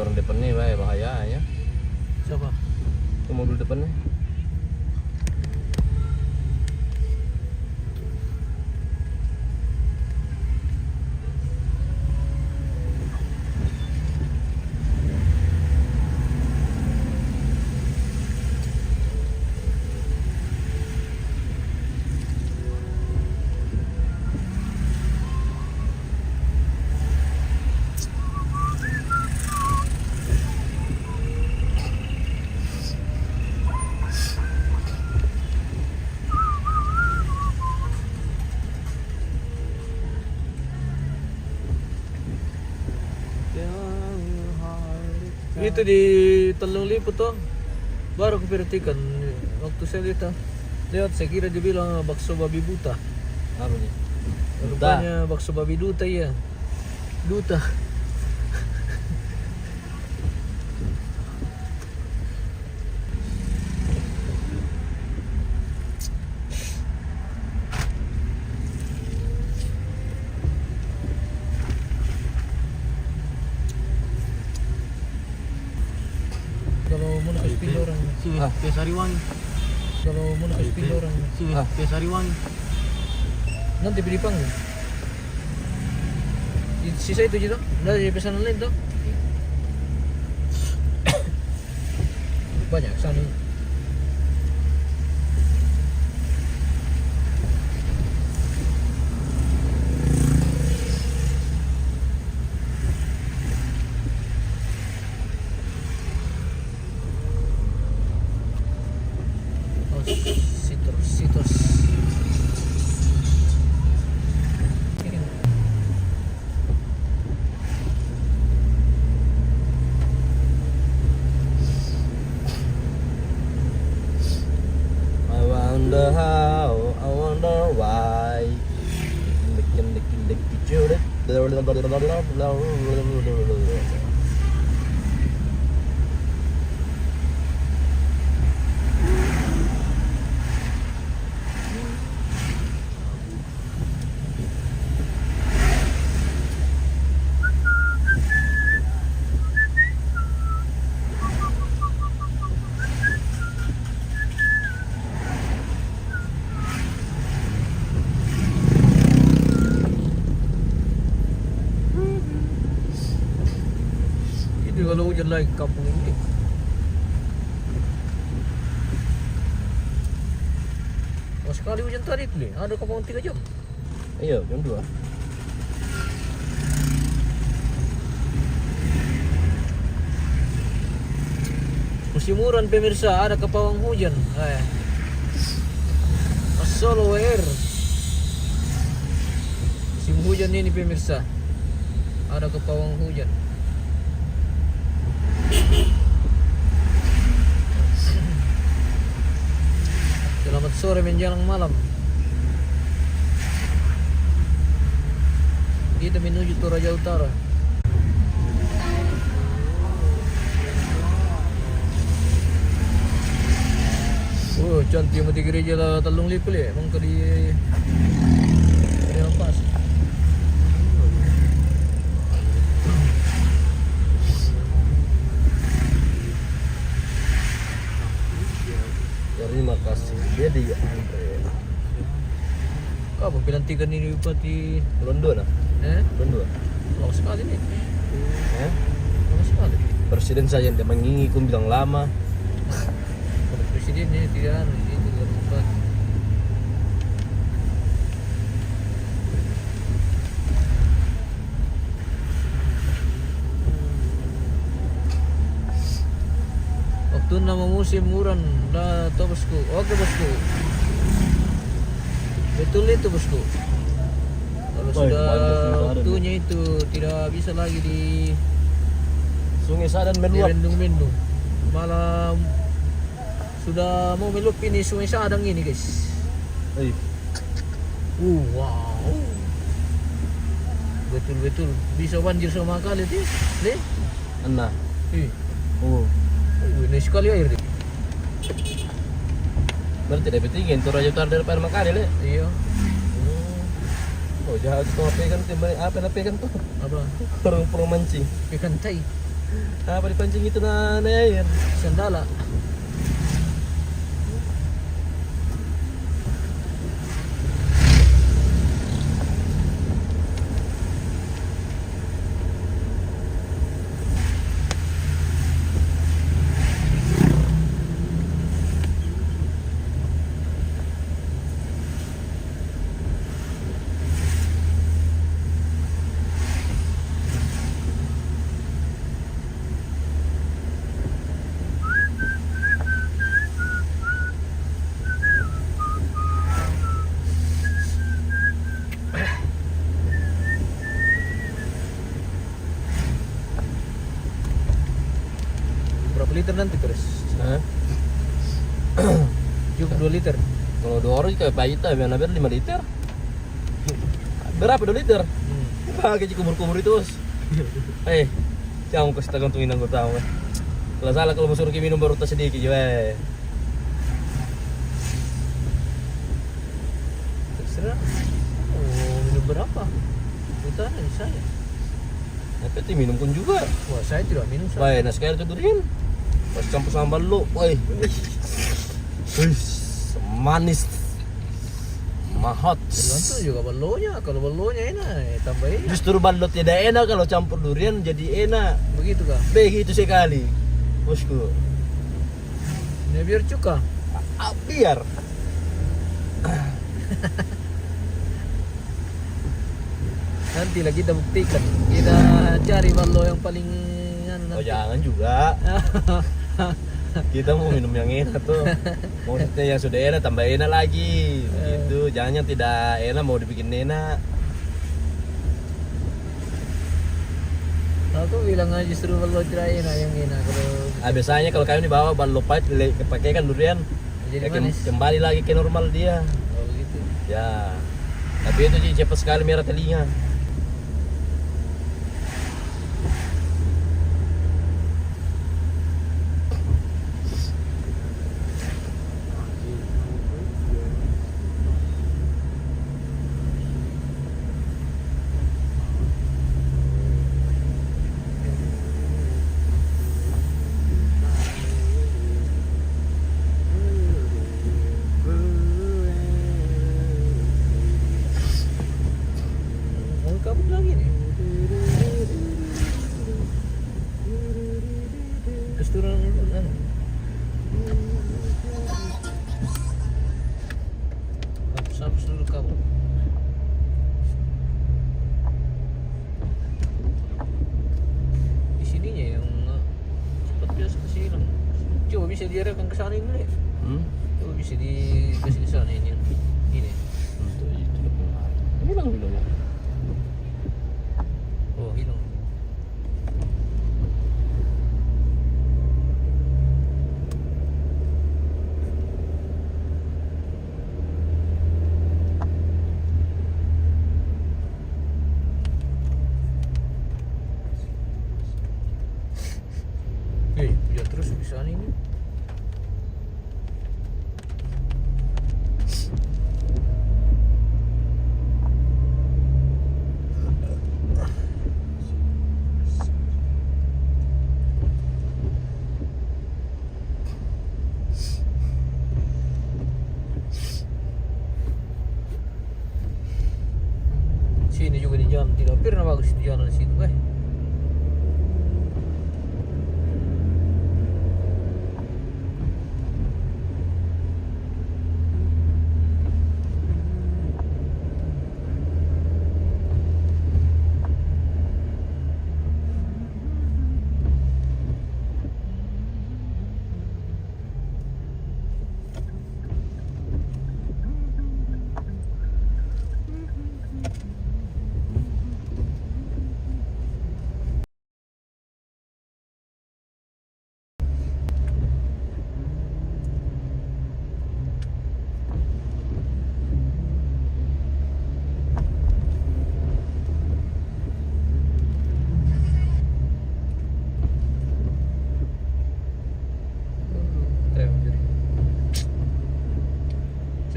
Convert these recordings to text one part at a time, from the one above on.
orang depannya bahaya ya. Siapa? Itu mobil depannya. Itu di Telung Liput tuh baru kuperhatikan waktu saya lewat saya kira dia bilang bakso babi buta. Apa nih? Rupanya bakso babi duta ya. Duta. Kalau mau kasih pindah orang ke Sariwangi. Kalau mau kasih pindah orang ke Sariwangi. Nanti beri panggung. Sisa itu aja tuh. Nggak ada pesanan lain tuh. Banyak sana. Situs. I wonder how, I wonder why. Itu kalau hujan lagi kampung ini. Oh, sekali hujan tadi tuh nih, ada kampung 3 jam. Iya, jam 2. Musimuran pemirsa, ada kepawang hujan. Solo Air. Musim hujan ini pemirsa, ada kepawang hujan. Selamat sore menjelang malam. Kita menuju Toraja Utara. Oh, cantik mati gereja lah Telung Liput ya. Emang ke di Lampas. Terima kasih. Dia di Andre. Apa pelantikan ini Bupati London ah? London. Lama sekali nih. Lama sekali. Presiden saja yang menginginkan bilang lama. Kalau presidennya tidak ini tidak Bupati. Waktu nama musim muran dah tahu bosku. Oke bosku. Betul itu bosku. Kalau sudah waktunya itu tidak bisa lagi di Sungai Sadan meluap. Bendung-bendung. Malah sudah mau meluap ini Sungai Sadang ini guys. Wow. Betul-betul bisa banjir sama kali tuh. Deh. Nah. Ini sekali air deh. Berarti lebih tinggi Toraja Utara daripada Makale le. Iya. Oh jahat tuh apa kan timbang apa tuh? Apa? Perlu mancing. Ikan tai. Apa dipancing itu na air? Sandala. Berapa liter nanti terus? Hah? Cukup 2 liter. Kalau 2 orang kayak pahita, biar 5 liter. Berapa 2 liter? Pakai kumur-kumur itu bos. Jangan kasih tergantungin anggota tahu. Kalau salah kalau mau suruh minum baru tas sedikit juga. Terserah. Oh, minum berapa? Utara saya. Tapi minum pun juga. Wah, saya tidak minum. Baik, nah sekarang itu durian. Pas campur sama ballo, woi. Wih, manis. Mahot. Tergantung juga ballonya. Kalau ballonya enak, tambahin. Justru ballo tidak enak kalau campur durian jadi enak. Begitu kah? Begitu sekali. Bosku. Ini biar cuka. Biar. Nanti lah kita buktikan. Kita cari ballo yang paling Oh nanti. jangan juga. Kita mau minum yang enak tuh. Maksudnya yang sudah enak tambah enak lagi. Gitu. Jangan yang tidak enak mau dibikin enak. Aku bilang aja justru ballo tidak enak, yang enak kalau Biasanya kalau kami dibawa ballo pahit pakai kan durian. jadi Ya, manis. kembali lagi ke normal dia. Oh begitu. Ya. Tapi itu Ji, cepat sekali merah telinga. Mau kabut lagi nih. Terus turun anu. Hapus dulu kamu. Di sininya yang cepat biasa kesilang. Coba bisa diarahkan ke sana ini. Coba bisa dikasih ke sana ini. Ini. Untuk itu. Hilang belum ya? Oh hilang. Hujan terus bisa ini. Sini juga di jalan, tidak pernah bagus di jalan situ,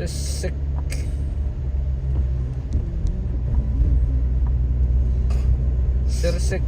Sesek. Sersek.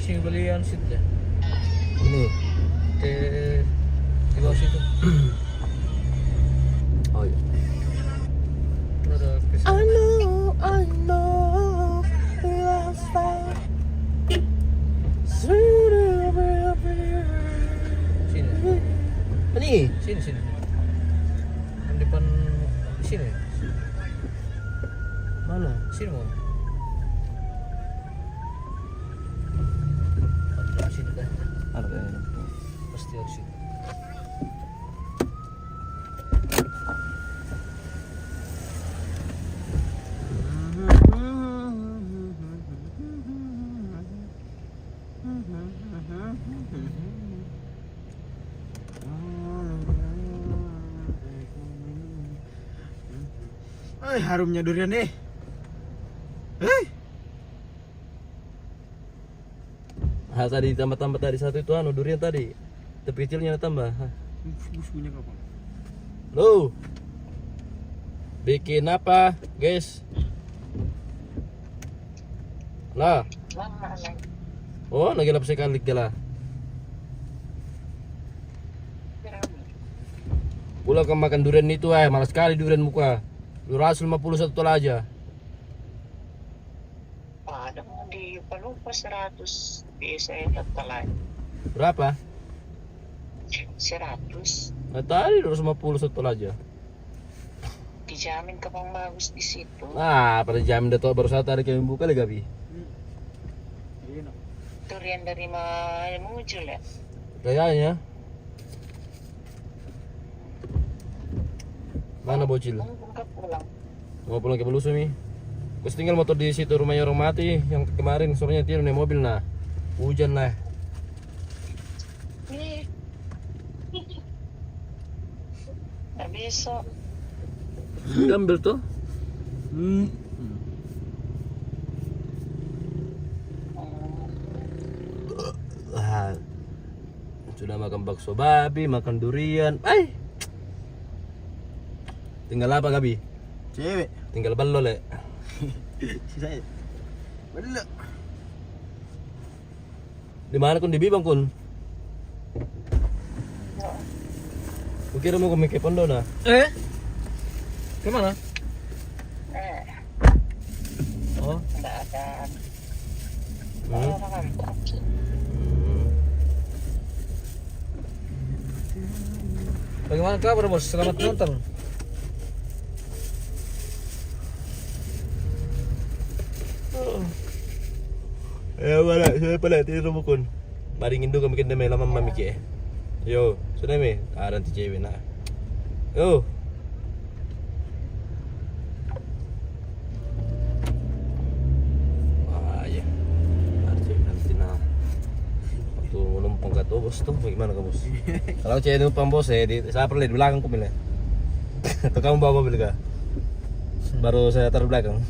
sini belian situ deh. Ini. Di bawah situ. Oh iya. Ada kesini. I know, last time. Sini. Ini. Sini. Di depan sini. Mana? Sini mau. Ada sini dah. Ada kayaknya. Pasti harus sini. Harumnya durian nih. Tadi tambah tadi satu itu durian tadi. Tapi kecilnya tambah. Buskunya kapan? Lo. Bikin apa, guys? Lah. Oh, lagi lapis sekali gala. Pulang ke makan durian itu malas sekali durian muka. 251 tol aja. Ada mau di Palupa 100 biasa tetelan Berapa? 100 Nah, tadi 251 tol aja. dijamin kapang bagus di situ. Nah, pada jam udah baru satu hari kami buka lagi, Gabi. Durian dari mana muncul ya? Kayaknya. Mana bocil? Mungkin pulang. Mau pulang ke Belusumi. Terus tinggal motor di situ rumahnya orang mati yang kemarin sorenya tidur naik mobil nah. Hujan lah. Nah besok Ambil tuh. Sudah makan bakso babi, makan durian. Tinggal apa, Gabi? Cewek. Tinggal ballo, Le. Sisa. Belum. Di mana kun di Bibang kun? Kukira mau ke Pondo na. Kemana? Oh, enggak ada Hmm? orang kaki. bagaimana kabar bos? Selamat nonton. Wala, saya pala tidur mo kun. Maringin do kami kanda may lamang mamiki eh. Yo, sudah me, aran ti cewek na. Yo. Ya. Ada cewek nanti na. Waktu numpang ka to, bos to, bagaimana ka bos? Kalau cewek numpang bos saya perlu di belakang ko mila. Atau kamu bawa mobil ka? Baru saya taruh belakang.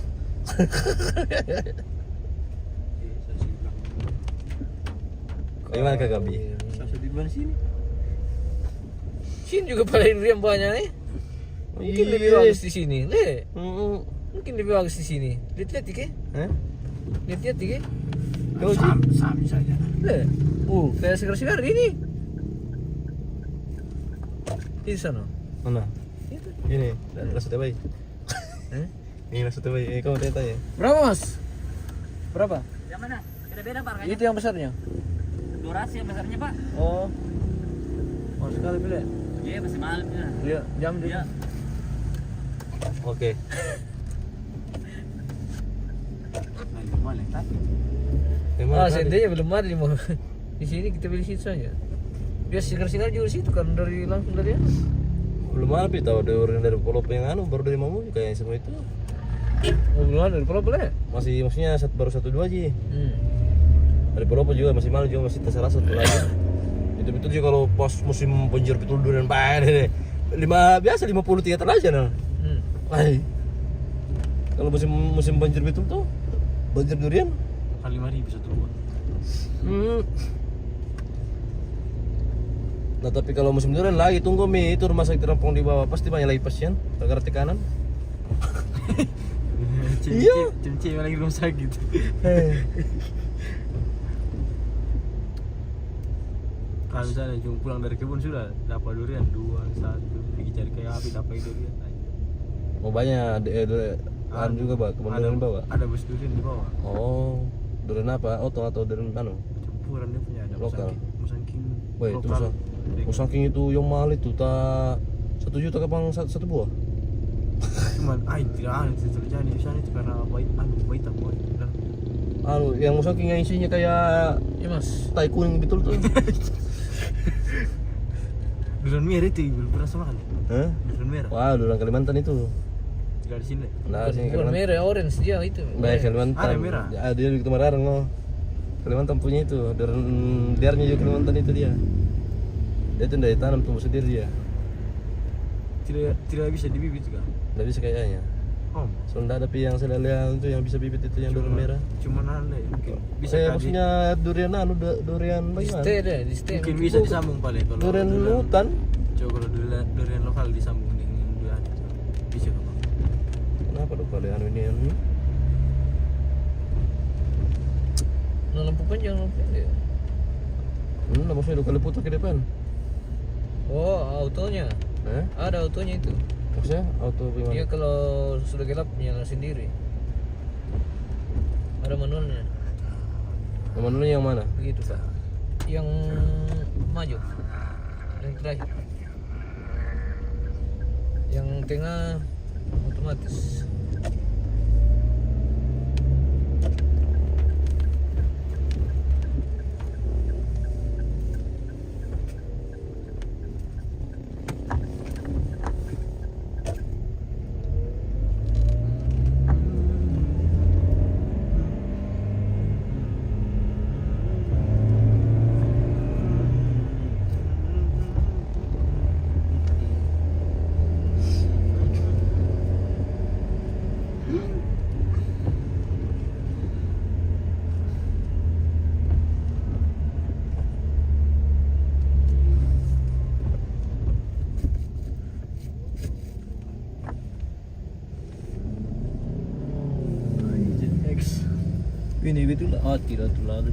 Bagaimana Kak Gabi? Sasa di mana sini? Sini juga paling durian banyak nih. Mungkin lebih bagus di sini, Le. Mungkin lebih bagus di sini. Lihat ke? Lihat ke? Kau Sami saja. Le. Kayak segar-segar ini. Di sana. mana? Itu. Ini, langsung terbaik. Ini langsung terbaik. Kamu tanya. Berapa, Mas? Berapa? Yang mana? Beda-beda Pak harganya. Itu yang besarnya. Durasi yang besarnya Pak. Oh. Mahal sekali beli. Iya masih mahal ya. Iya, jam dia. Iya. Oke. Nah, mana tapi? Seandainya belum ada di mana. Di sini kita beli situ saja. Biasa segar-segar juga situ kan dari langsung dari sana. Belum ada pi tahu dari Pulau yang baru dari Mamu kayak semua itu. Oh, belum ada dari Pulau boleh. Maksudnya baru 1 2 aja. Dari Pulau juga masih mahal juga masih terserah 1 lagi. Itu betul juga kalau pas musim banjir betul durian banyak deh. 50 3 aja nah. Kalau musim banjir betul tuh banjir durian Kali 5.000 satu buah. Nah tapi kalau musim durian lagi tunggu itu rumah sakit Rampung di bawah pasti banyak lagi pasien gara-gara tekanan. Iya. Cewek lagi rumah sakit. Kalau misalnya cuma pulang dari kebun sudah dapat durian 2, 1, pergi cari kayak api dapat durian. Oh banyak juga Pak, kebun durian bawa. Ada bus durian di bawah. Oh, durian apa? Oto atau durian anu? Campuran dia punya ada Lokal. musangking. Wah itu lokal. musangking itu yang mahal itu tak 1 juta ke bang satu buah. Cuman tidak ada yang terjadi di sana itu karena bayi tak boy. Anu yang musangking yang isinya kayak Ya mas. tai kuning betul tuh. Durian merah itu belum pernah sama kan? Hah? Durian merah. Wah, durian Kalimantan itu. Tidak di sini. Nah, sini Bukan Kalimantan. merah, orange dia itu. Baik Kalimantan. Ada merah. Ya, dia di Temararang oh. Kalimantan punya itu, diarnya juga Kalimantan itu dia. Dia itu dari tanam tumbuh sendiri dia. Tidak bisa dibibit kan? Nggak bisa kayaknya. Oh. Soalnya ada yang saya lihat itu yang bisa bibit itu yang durian merah. Cuman ada ya mungkin bisa Maksudnya durian anu durian Di bagaimana? stay deh, di stay. mungkin bisa disambung paling kalau Durian hutan. coba kalau durian lokal disambung dengan durian itu bisa kan? Kenapa dong kalau anu ini anu? Nah, lampu panjang. Maksudnya 2 kali putar ke depan. Oh, autonya. Ada autonya itu. Maksudnya auto Dia gimana? kalau sudah gelap nyala sendiri. Ada manualnya. Manualnya yang mana? Begitu Pak. Yang maju. Yang terakhir. Yang tengah otomatis. Ini betul lah, tidak terlalu.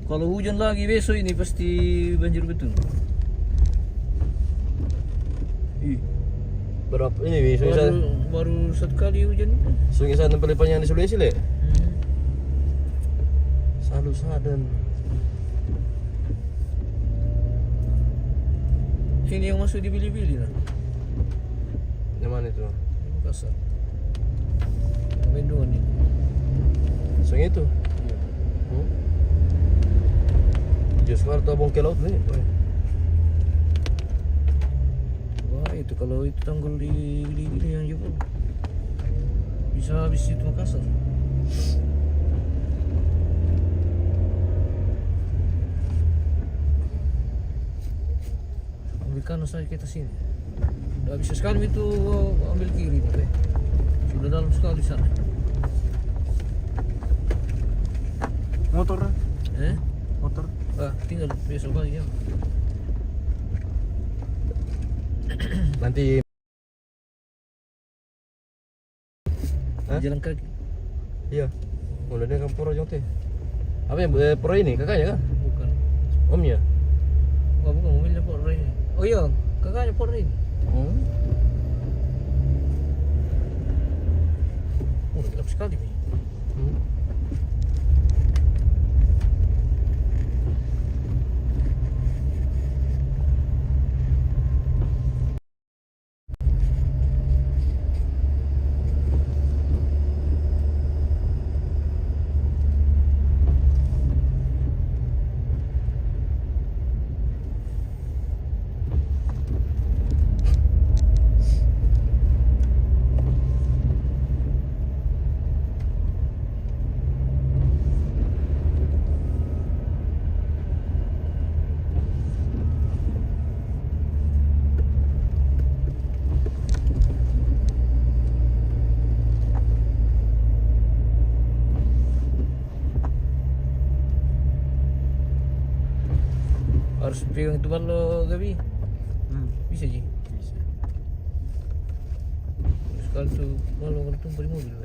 Kalau hujan lagi besok ini pasti banjir betul. Berapa ini sungai Baru 1 kali hujan itu. sungai sana paling panjang di Sulawesi le? Selalu sadan. Ini yang masuk di Bili-Bili lah. Yang mana itu? Makassar. Yang Bendungan ini. Sungai itu? Jakarta bongkel laut nih. Wah itu kalau itu tanggul di Bili-Bili yang jebol. Bisa habis itu Makassar. Ambil kanan saja kita sini. Udah bisa sekali itu ambil kiri nih. Sudah dalam sekali sana. Motor? Motor? Tinggal besok pagi ya. Nanti Jalan kaki. iya. Mulai dari Poro Jonte. Apa yang Poro ini kakaknya kan? Bukan. Omnya. Wah bukan mobilnya Por ini. Oh iya, kakaknya Por ini. Udah gelap sekali nih. Harus pegang itu lo Gabi. Bisa Ji. Bisa. Sekali tuh kalau tumpah di mobil.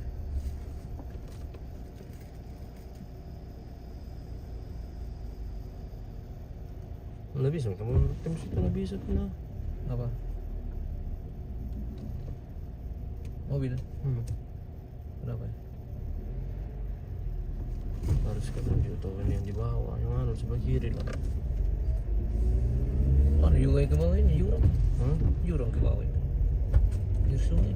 Mana bisa kamu tim situ nggak bisa pernah. Apa? Mobil. Kenapa? Harus kamu jutawan yang di bawah, yang anu sebelah kiri lah. Ada juga yang ke bawah ini, jurang. Hah? Jurang ke bawah ini. Di sungai.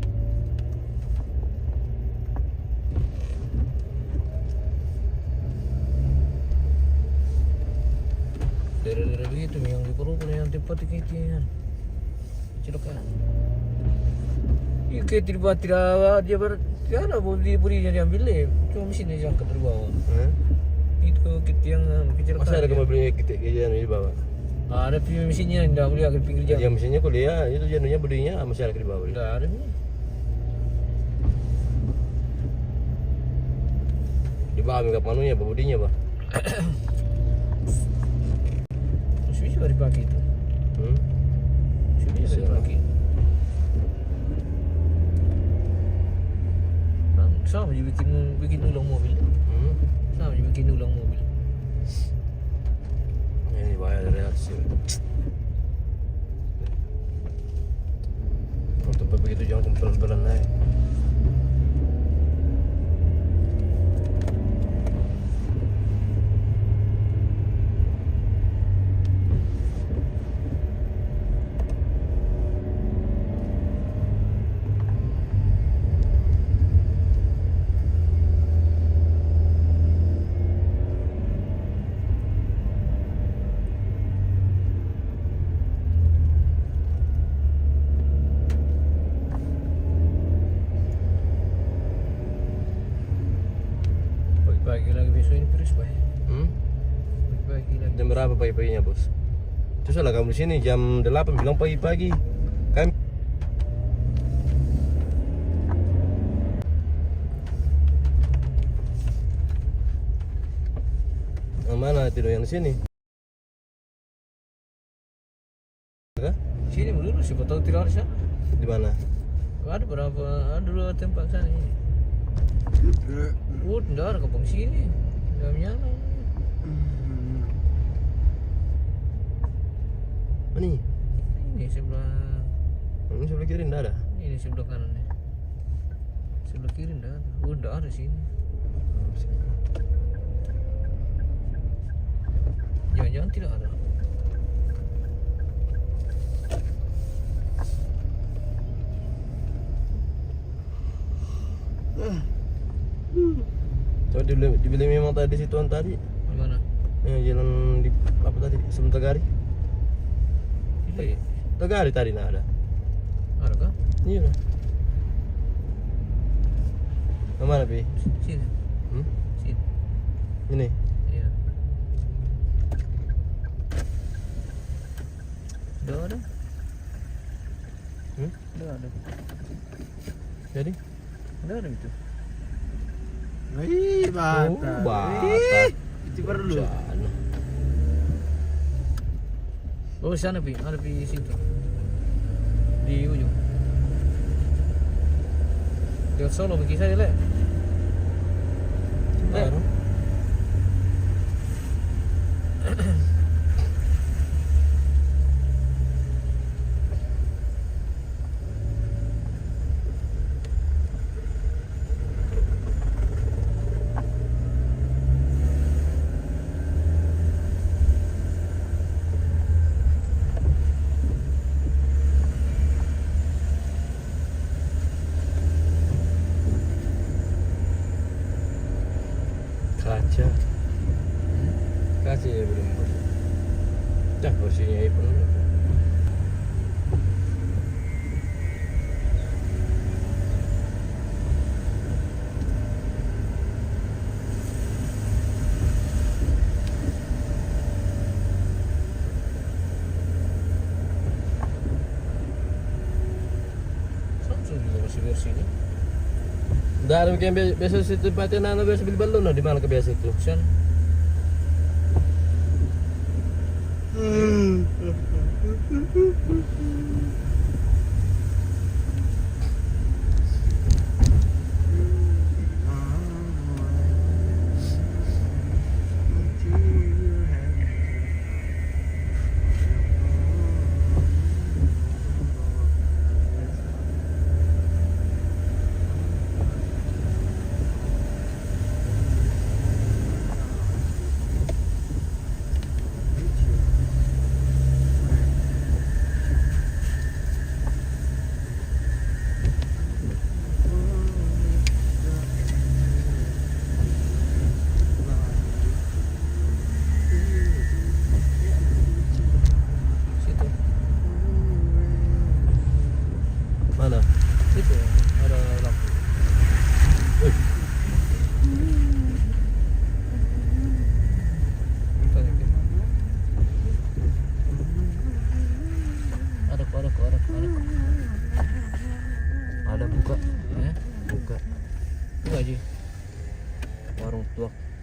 Daerah-daerah begitu yang diperlukan yang tempat ikan. Cilokan. Ikan tidak dia ada bodinya diambil deh. Cuma mesinnya diangkat dari bawah. Hah? Itu yang kecelakaan. Masa ada kamu beli kejadian di bawah? Ada mesinnya tidak boleh agak pinggir jalan. Yang mesinnya kuliah itu jenuhnya bodinya masih ada di bawah. Tidak ada ini. Di bawah enggak panunya, bodinya, Pak. Masih bisa dipakai itu. Masih bisa dipakai. Sama juga bikin ulang mobil. Sama juga bikin ulang mobil. Ini bahaya dari reaksi. Untuk begitu jangan pelan-pelan naik. Pagi lagi besok ini terus pak. Pagi lagi. Jam berapa pagi-paginya, Bos? Terus lah kamu di sini jam 8 bilang pagi-pagi. Kami mana tidur yang di sini? Sini dulu siapa tahu tidak ada sana. Di mana? Ada berapa? Ada 2 tempat sana ini. Tidak ada kampung sini. Tidak menyala. Mana ini? Ini sebelah. Ini sebelah kiri enggak ada. Ini sebelah kanan nih. Sebelah kiri tidak ada. Tidak ada sini. Jangan-jangan tidak ada. Coba dibeli memang tadi situan tadi. Di mana? Jalan di apa tadi? Sebelum Tegari. Tidak. Tegari tadi enggak ada. Ada kah? Iya lah. Kemana, Pi? Sini. Sini. Ini. Iya. Tidak ada. Tidak ada. Jadi? Tidak ada itu. Wih, bata. Bata. Itu perlu. Oh sana pi, ada di situ. Di ujung. Lihat Solo pergi saja le. Baru. Kaca ya belum. Dah kursinya pun. Samsung juga masih versinya. Dari yang biasa situ tempatnya nana biasa beli balon di mana kebiasa itu? Sana.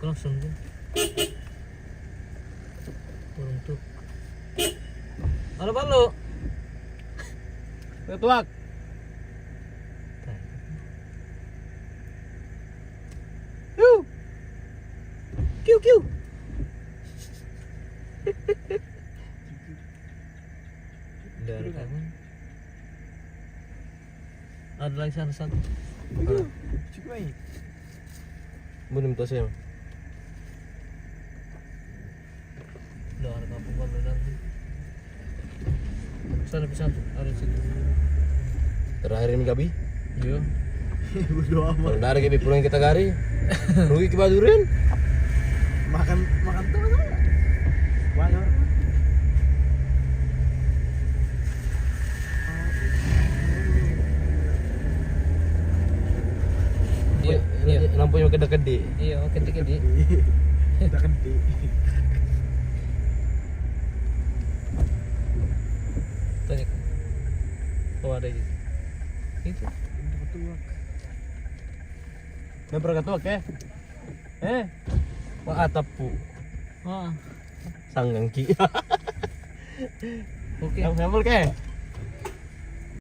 langsung kan. Turun tuh. Halo Balo. Ketuak. Kiu kiu. Dari kamu. Ada lagi sana satu. Cukup baik. Benim to saya. Udah ada kampung Balo nanti. Sana bisa ada situ. Terakhir ini gabi. Iya. Bodo amat. Kalau dari gabi pulang kita gari. Rugi ke badurin. Makan tuh masa? Banyak. Iya, iya. Lampunya kede-kede. Iya, oke di. Udah gede. Tanya. Oh ada gitu. Itu. Member ketuak ya. Wah atap pu. Ah, Sanggang ki. oke. Yang ke.